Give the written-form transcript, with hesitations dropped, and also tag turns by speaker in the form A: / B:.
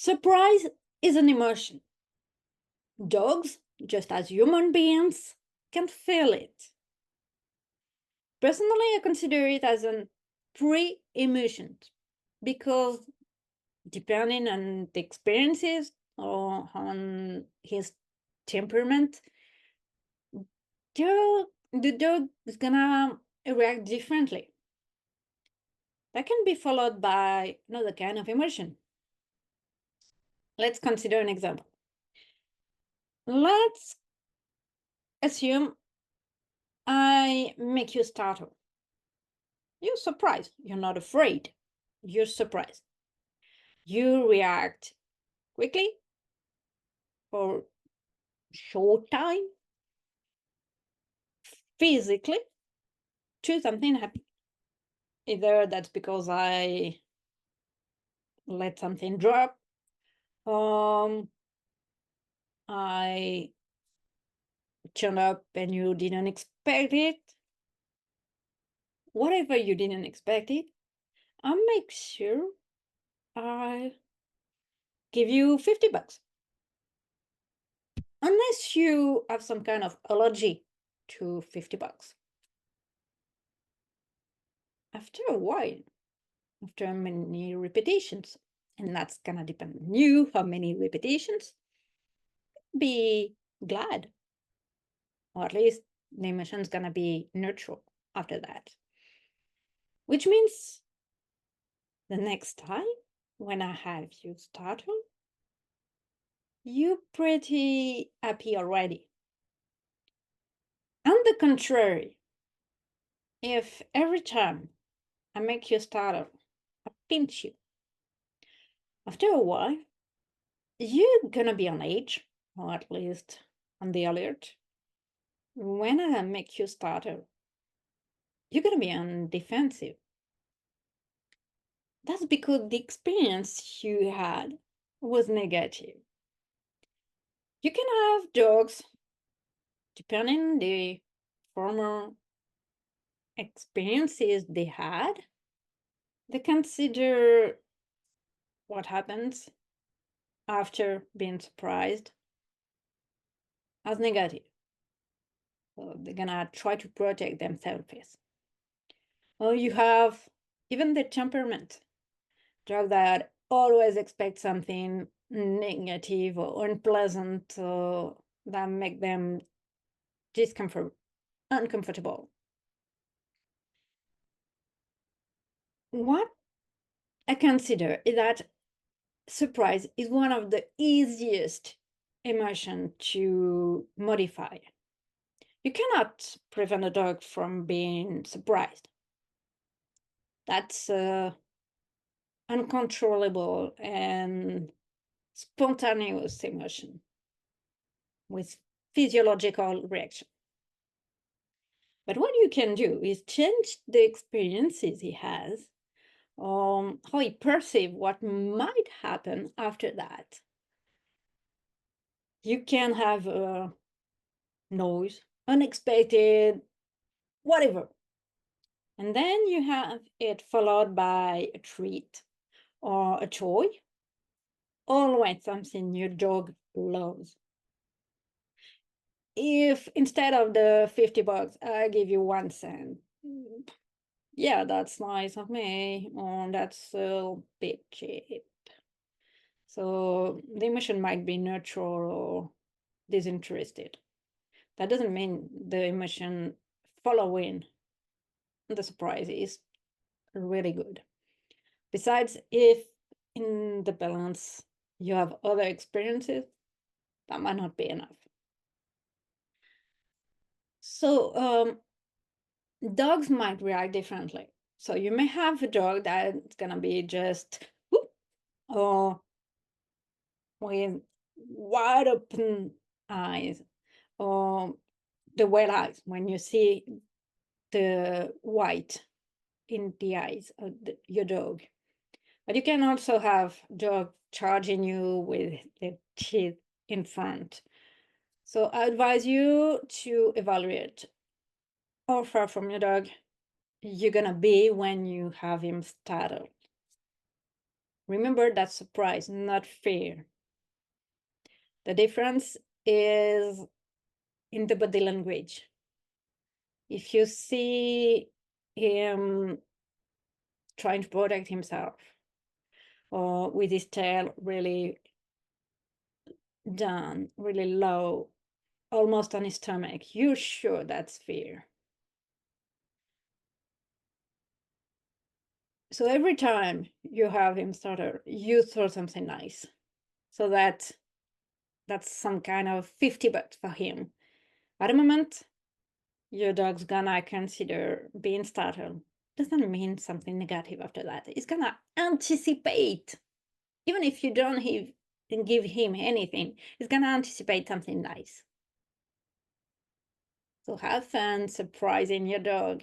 A: Surprise is an emotion. Dogs, just as human beings, can feel it. Personally, I consider it as an pre-emotion because depending on the experiences or on his temperament, the dog is gonna react differently. That can be followed by another kind of emotion. Let's consider an example. Let's assume I make you startle. You're surprised. You're not afraid. You're surprised. You react quickly for short time, physically, to something happy. Either that's because I let something drop, um, I turn up and you didn't expect it. Whatever you didn't expect it, I'll make sure I give you $50. Unless you have some kind of allergy to $50. After a while, after many repetitions, and that's gonna depend on you, how many repetitions, be glad, or at least the emotion's gonna be neutral after that. Which means the next time when I have you startle, you're pretty happy already. On the contrary, if every time I make you startle, I pinch you, after a while, you're gonna be on edge, or at least on the alert. When I make you startle, you're gonna be on defensive. That's because the experience you had was negative. You can have dogs, depending the former experiences they had, they consider what happens after being surprised as negative. So they're gonna try to protect themselves. Or you have even the temperament dog that always expect something negative or unpleasant that make them uncomfortable. What I consider is that surprise is one of the easiest emotion to modify. You cannot prevent a dog from being surprised. That's uncontrollable and spontaneous emotion with physiological reaction. But what you can do is change the experiences he has, how he perceives what might happen after that. You can have a noise, unexpected, whatever. And then you have it followed by a treat or a toy, always something your dog loves. If instead of the $50, I give you 1 cent, yeah, that's nice of me, or that's a bit cheap. So the emotion might be neutral or disinterested. That doesn't mean the emotion following the surprise is really good. Besides, if in the balance you have other experiences, that might not be enough. So dogs might react differently. So you may have a dog that's gonna be just whoop, or with wide open eyes, or the wet eyes when you see the white in the eyes of your dog. But you can also have dog charging you with the teeth in front. So I advise you to evaluate how far from your dog you're gonna be when you have him startled. Remember, that's surprise, not fear. The difference is in the body language. If you see him trying to protect himself, or with his tail really down, really low, almost on his stomach, you're sure that's fear. So every time you have him stutter, you throw something nice. So that's some kind of 50 bucks for him. At the moment, your dog's gonna consider being startled. Doesn't mean something negative after that. It's gonna anticipate. Even if you don't give him anything, it's gonna anticipate something nice. So have fun surprising your dog.